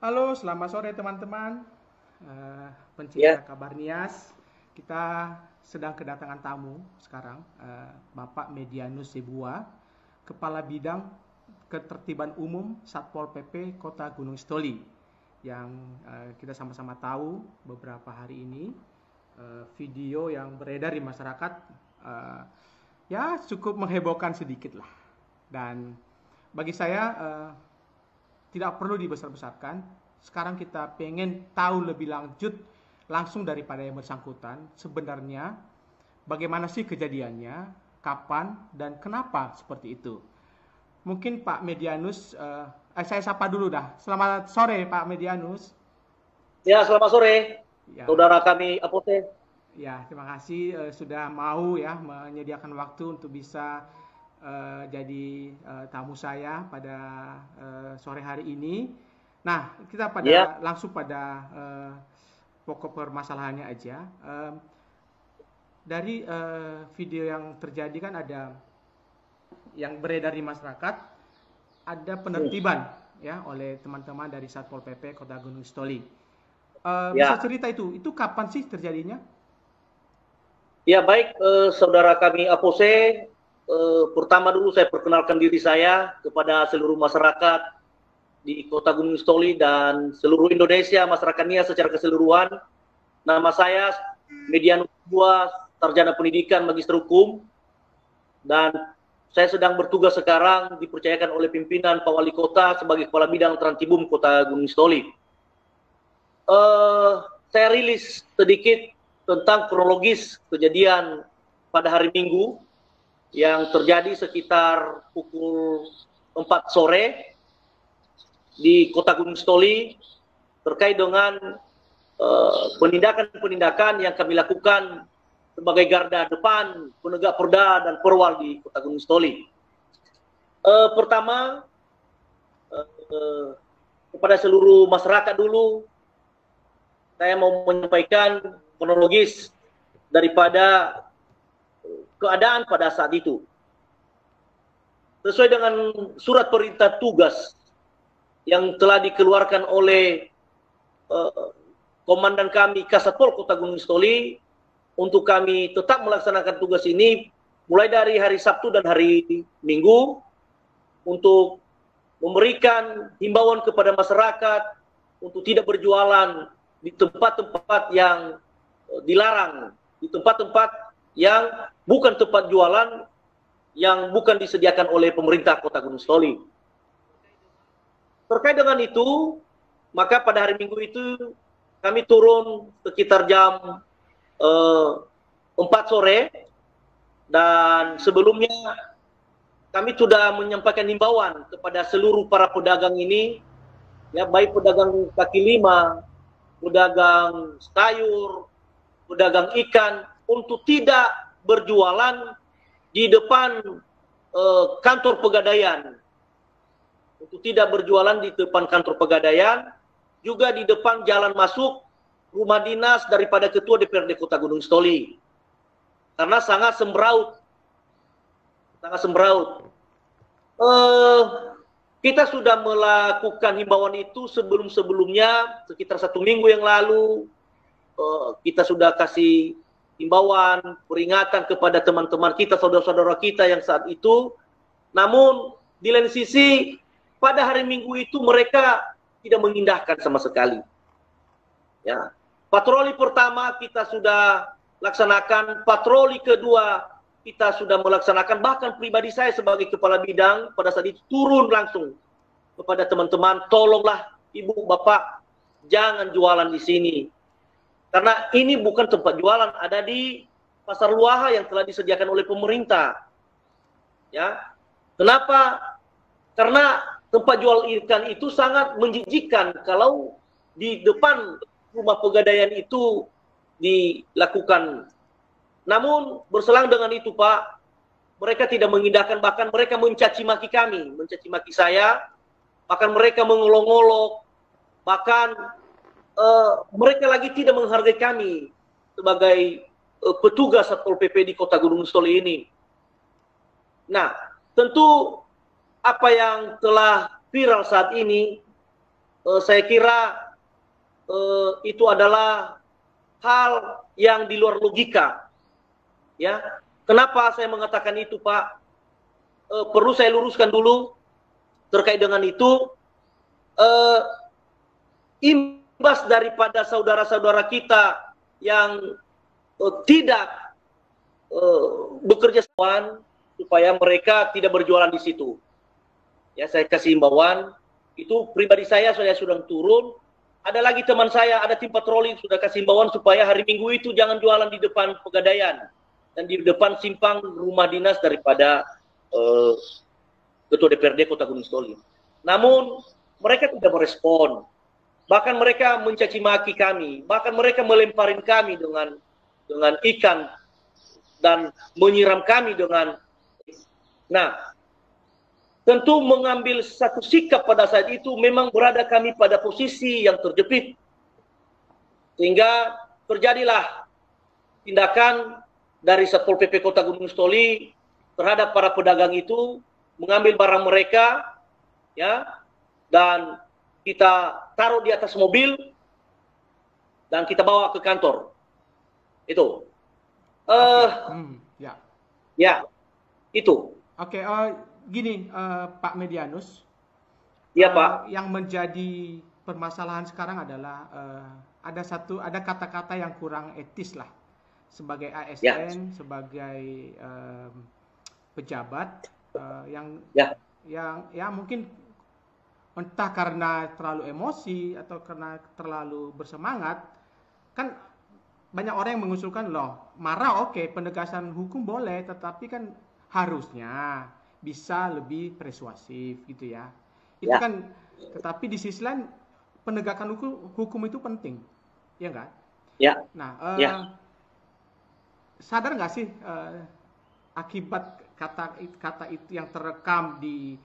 Halo, selamat sore teman-teman. Pencinta Ya, kabar Nias. Kita sedang kedatangan tamu sekarang, Bapak Medianus Sibua, Kepala Bidang Ketertiban Umum Satpol PP Kota Gunung Sitoli, yang kita sama-sama tahu beberapa hari ini video yang beredar di masyarakat eh, ya cukup menghebohkan sedikit lah. Dan bagi saya tidak perlu dibesar-besarkan. Sekarang kita pengen tahu lebih lanjut langsung daripada yang bersangkutan sebenarnya bagaimana sih kejadiannya, kapan dan kenapa seperti itu. Mungkin Pak Medianus, saya sapa dulu dah. Selamat sore Pak Medianus. ya, selamat sore, Ya, saudara kami Apote. ya, terima kasih sudah mau ya menyediakan waktu untuk bisa jadi tamu saya pada sore hari ini. Nah, kita Ya, langsung pada pokok permasalahannya aja. Dari video yang terjadi kan ada yang beredar di masyarakat, ada penertiban ya oleh teman-teman dari Satpol PP Kota Gunung Sitoli. Bisa ya, cerita itu kapan sih terjadinya? ya baik, saudara kami Apose. Pertama dulu saya perkenalkan diri saya kepada seluruh masyarakat di Kota Gunung Stoli dan seluruh Indonesia, masyarakatnya secara keseluruhan. Nama saya Medianus Sibua, Sarjana Pendidikan Magister Hukum, dan saya sedang bertugas sekarang dipercayakan oleh pimpinan Pak Wali Kota sebagai Kepala Bidang Trantibum Kota Gunung Stoli. Saya rilis sedikit tentang kronologis kejadian pada hari Minggu yang terjadi sekitar pukul 4 sore di Kota Gunung Sitoli terkait dengan penindakan-penindakan yang kami lakukan sebagai garda depan penegak perda dan perwal di Kota Gunung Sitoli. Pertama, kepada seluruh masyarakat dulu, saya mau menyampaikan kronologis daripada keadaan pada saat itu. Sesuai dengan surat perintah tugas yang telah dikeluarkan oleh komandan kami Kasatpol Kota Gunung Sitoli untuk kami tetap melaksanakan tugas ini mulai dari hari Sabtu dan hari Minggu untuk memberikan himbauan kepada masyarakat untuk tidak berjualan di tempat-tempat yang dilarang, di tempat-tempat yang bukan tempat jualan, yang bukan disediakan oleh pemerintah Kota Gunung Sitoli. Terkait dengan itu, maka pada hari Minggu itu kami turun sekitar jam 4 sore, dan sebelumnya kami sudah menyampaikan himbauan kepada seluruh para pedagang ini, ya, baik pedagang kaki lima, pedagang sayur, pedagang ikan, untuk tidak berjualan di depan kantor pegadaian, untuk tidak berjualan di depan kantor pegadaian, juga di depan jalan masuk rumah dinas daripada Ketua DPRD Kota Gunung Sitoli, karena sangat sembraut, sangat sembraut. Kita sudah melakukan himbauan itu sebelum-sebelumnya, sekitar 1 minggu yang lalu. Kita sudah kasih himbauan, peringatan kepada teman-teman kita, saudara-saudara kita yang saat itu. Namun di lain sisi, pada hari Minggu itu mereka tidak mengindahkan sama sekali. Ya. Patroli pertama kita sudah laksanakan, patroli kedua kita sudah melaksanakan, bahkan pribadi saya sebagai kepala bidang pada saat itu turun langsung kepada teman-teman, tolonglah ibu bapak jangan jualan di sini, karena ini bukan tempat jualan, ada di pasar Luaha yang telah disediakan oleh pemerintah. Ya, kenapa? Karena tempat jual ikan itu sangat menjijikkan kalau di depan rumah pegadaian itu dilakukan. Namun berselang dengan itu Pak, mereka tidak mengindahkan, bahkan mereka mencaci maki kami, mencaci maki saya, bahkan mereka mengolok-olok, bahkan mereka lagi tidak menghargai kami sebagai petugas Satpol PP di Kota Gunung Sitoli ini. Nah, tentu apa yang telah viral saat ini saya kira itu adalah hal yang di luar logika. Ya, kenapa saya mengatakan itu, Pak? Perlu saya luruskan dulu terkait dengan itu. Imbas daripada saudara-saudara kita yang tidak bekerja supaya mereka tidak berjualan di situ. Ya, saya kasih himbauan. Itu pribadi saya sudah turun. Ada lagi teman saya, ada tim patroli sudah kasih himbauan supaya hari Minggu itu jangan jualan di depan Pegadaian dan di depan simpang rumah dinas daripada Ketua DPRD Kota Gunung Sitoli. Namun mereka tidak merespon. Bahkan mereka mencaci maki kami, bahkan mereka melemparin kami dengan ikan dan menyiram kami dengan. Nah, tentu mengambil satu sikap pada saat itu memang berada kami pada posisi yang terjepit. Sehingga terjadilah tindakan dari Satpol PP Kota Gunung Sitoli terhadap para pedagang itu, mengambil barang mereka, ya, dan kita taruh di atas mobil dan kita bawa ke kantor. Itu. Ya. Ya, itu. Oke, gini, Pak Medianus. Iya, Pak. Yang menjadi permasalahan sekarang adalah ada kata-kata yang kurang etis lah sebagai ASN, sebagai pejabat yang mungkin entah karena terlalu emosi atau karena terlalu bersemangat, kan banyak orang yang mengusulkan loh, marah oke, penegasan hukum boleh, tetapi kan harusnya bisa lebih persuasif gitu ya. Itu kan, tetapi di sisi lain penegakan hukum itu penting, ya enggak? Ya. Nah, sadar nggak sih akibat kata itu yang terekam di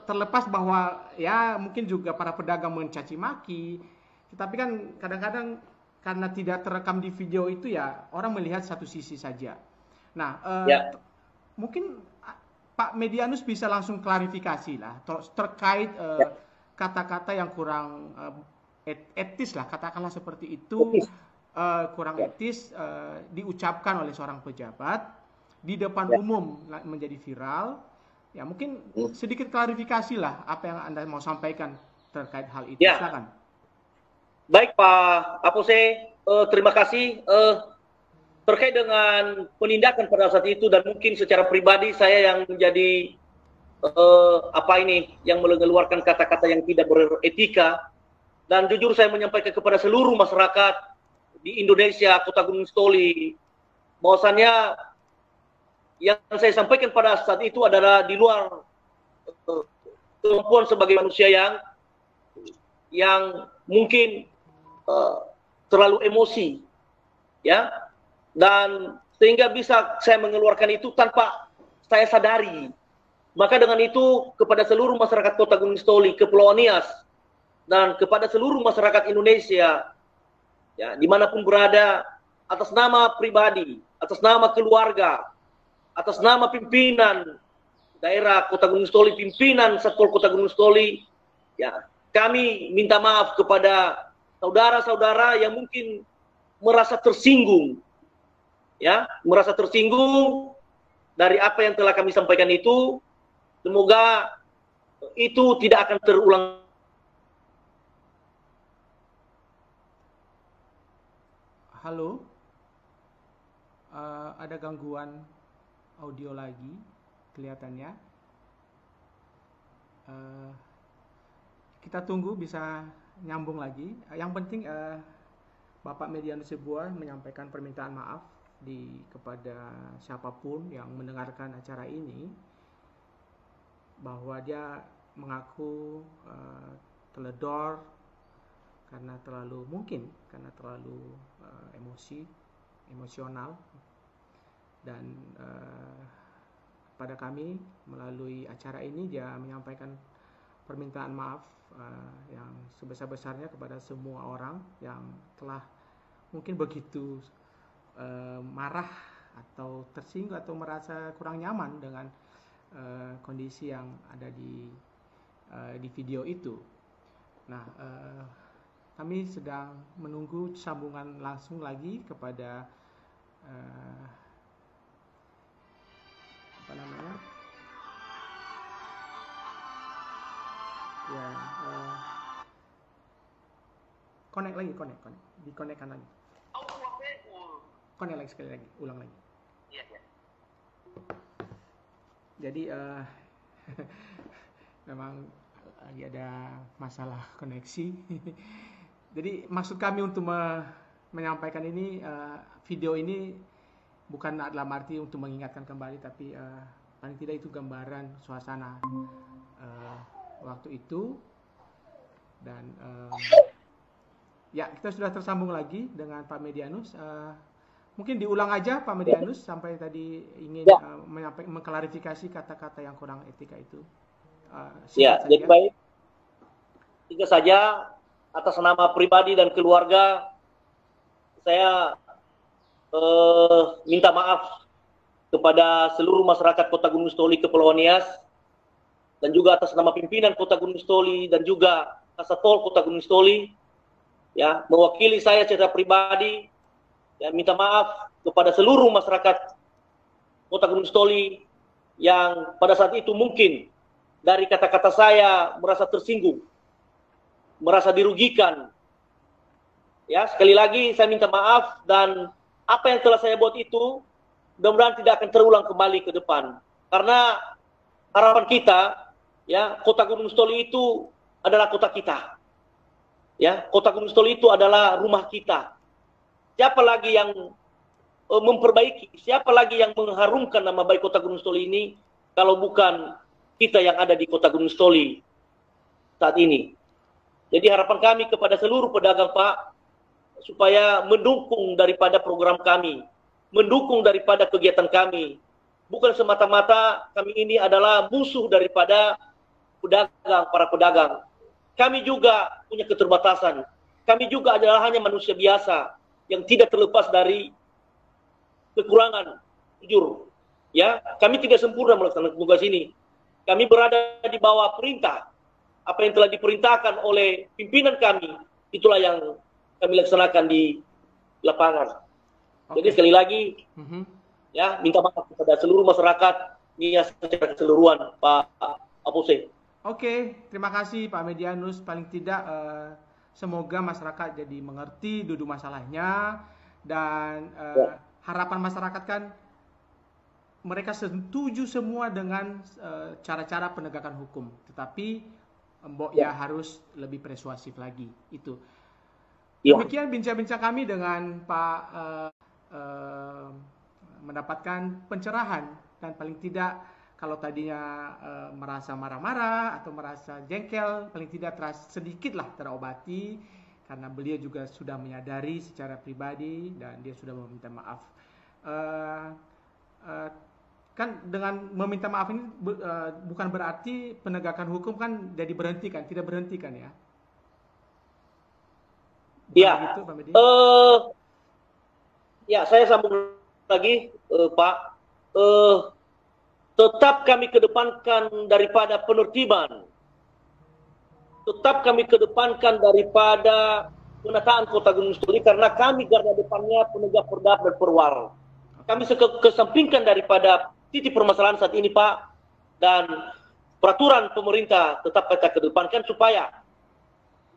terlepas bahwa ya mungkin juga para pedagang mencaci maki, tetapi kan kadang-kadang karena tidak terekam di video itu ya orang melihat satu sisi saja. Nah, mungkin Pak Medianus bisa langsung klarifikasi lah terkait kata-kata yang kurang etis lah, katakanlah seperti itu, kurang etis diucapkan oleh seorang pejabat di depan umum menjadi viral. Ya mungkin sedikit klarifikasi lah apa yang Anda mau sampaikan terkait hal itu. Silakan. Baik Pak Apose, terima kasih. Terkait dengan penindakan pada saat itu dan mungkin secara pribadi saya yang menjadi yang mengeluarkan kata-kata yang tidak beretika, dan jujur saya menyampaikan kepada seluruh masyarakat di Indonesia, Kota Gunung Sitoli, bahwasannya yang saya sampaikan pada saat itu adalah di luar kemampuan sebagai manusia yang mungkin terlalu emosi, ya, dan sehingga bisa saya mengeluarkan itu tanpa saya sadari. Maka dengan itu kepada seluruh masyarakat Kota Gunung Sitoli, Kepulauan Nias, dan kepada seluruh masyarakat Indonesia, ya, dimanapun berada, atas nama pribadi, atas nama keluarga, atas nama pimpinan daerah Kota Gunung Sitoli, pimpinan Satpol Kota Gunung Sitoli, ya, kami minta maaf kepada saudara-saudara yang mungkin merasa tersinggung, ya, merasa tersinggung dari apa yang telah kami sampaikan itu. Semoga itu tidak akan terulang. Halo, ada gangguan audio lagi kelihatannya. Kita tunggu bisa nyambung lagi. Yang penting Bapak Medianus Sibuar menyampaikan permintaan maaf kepada siapapun yang mendengarkan acara ini, bahwa dia mengaku teledor karena terlalu emosional, dan pada kami melalui acara ini dia menyampaikan permintaan maaf yang sebesar-besarnya kepada semua orang yang telah mungkin begitu marah atau tersinggung atau merasa kurang nyaman dengan kondisi yang ada di video itu. Nah, kami sedang menunggu sambungan langsung lagi kepada apa namanya? Ya, connect lagi, connect, dikonekkan lagi. Connect lagi sekali lagi, ulang lagi. Iya, iya. Jadi memang lagi ada masalah koneksi. Jadi maksud kami untuk menyampaikan ini, video ini bukan dalam arti untuk mengingatkan kembali, tapi paling tidak itu gambaran suasana waktu itu. Dan ya, kita sudah tersambung lagi dengan Pak Medianus. Mungkin diulang aja Pak Medianus sampai tadi ingin mengklarifikasi kata-kata yang kurang etika itu. Ya, jadi baik. Tiga saja atas nama pribadi dan keluarga saya minta maaf kepada seluruh masyarakat Kota Gunung Sitoli Kepulauan Nias, dan juga atas nama pimpinan Kota Gunung Sitoli dan juga Kasatpol Kota Gunung Sitoli, ya, mewakili saya secara pribadi, ya, minta maaf kepada seluruh masyarakat Kota Gunung Sitoli yang pada saat itu mungkin dari kata-kata saya merasa tersinggung, merasa dirugikan. Ya, sekali lagi saya minta maaf, dan apa yang telah saya buat itu mudah-mudahan tidak akan terulang kembali ke depan. Karena harapan kita, ya, Kota Gunung Sitoli itu adalah kota kita. Ya, Kota Gunung Sitoli itu adalah rumah kita. Siapa lagi yang memperbaiki, siapa lagi yang mengharumkan nama baik Kota Gunung Sitoli ini kalau bukan kita yang ada di Kota Gunung Sitoli saat ini. Jadi harapan kami kepada seluruh pedagang, Pak, supaya mendukung daripada program kami, mendukung daripada kegiatan kami. Bukan semata-mata kami ini adalah musuh daripada pedagang, para pedagang. Kami juga punya keterbatasan. Kami juga adalah hanya manusia biasa yang tidak terlepas dari kekurangan, jujur. Ya, kami tidak sempurna melaksanakan tugas ini. Kami berada di bawah perintah. Apa yang telah diperintahkan oleh pimpinan kami, itulah yang kami laksanakan di lapangan. Jadi sekali lagi, ya, minta maaf kepada seluruh masyarakat Nias secara keseluruhan, Pak Apose. Oke, terima kasih Pak Medianus. Paling tidak semoga masyarakat jadi mengerti duduk masalahnya, dan harapan masyarakat kan mereka setuju semua dengan cara-cara penegakan hukum, tetapi ya harus lebih persuasif lagi itu. Demikian bincang-bincang kami dengan Pak, mendapatkan pencerahan, dan paling tidak kalau tadinya merasa marah-marah atau merasa jengkel, paling tidak sedikitlah terobati, karena beliau juga sudah menyadari secara pribadi dan dia sudah meminta maaf. Kan dengan meminta maaf ini bukan berarti penegakan hukum kan jadi berhenti kan, tidak berhenti kan ya? Ya, gitu, Pak Medi? Ya, saya sambung lagi, Pak. Tetap kami kedepankan daripada penertiban. Tetap kami kedepankan daripada penataan Kota Gunung Sitoli, karena kami garda depannya penegak perdap dan perwal. Kami kesampingkan daripada titik permasalahan saat ini, Pak, dan peraturan pemerintah tetap kita kedepankan supaya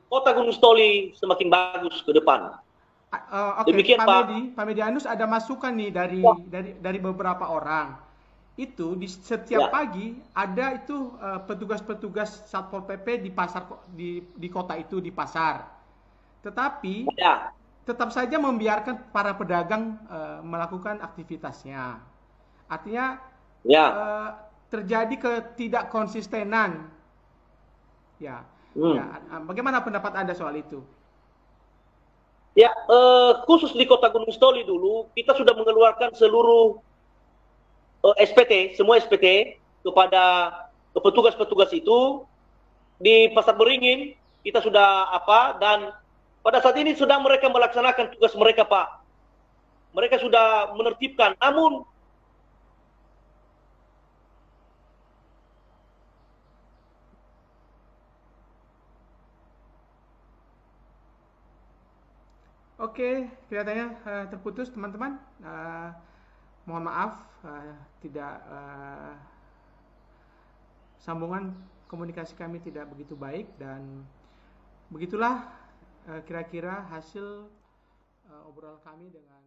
Kota Gunung Sitoli semakin bagus ke depan. Demikian, Pak Medianus, ada masukan nih dari beberapa orang. Itu di setiap pagi ada itu petugas-petugas Satpol PP di pasar, di kota itu, di pasar. Tetapi tetap saja membiarkan para pedagang melakukan aktivitasnya. Artinya terjadi ketidakkonsistenan. Ya, bagaimana pendapat Anda soal itu? Ya, khusus di Kota Gunung Sitoli dulu kita sudah mengeluarkan seluruh SPT, semua SPT kepada petugas-petugas itu di Pasar Beringin. Kita sudah dan pada saat ini sedang mereka melaksanakan tugas mereka, Pak. Mereka sudah menertibkan, namun Oke, kelihatannya terputus teman-teman. Mohon maaf, tidak sambungan komunikasi kami tidak begitu baik, dan begitulah kira-kira hasil obrolan kami dengan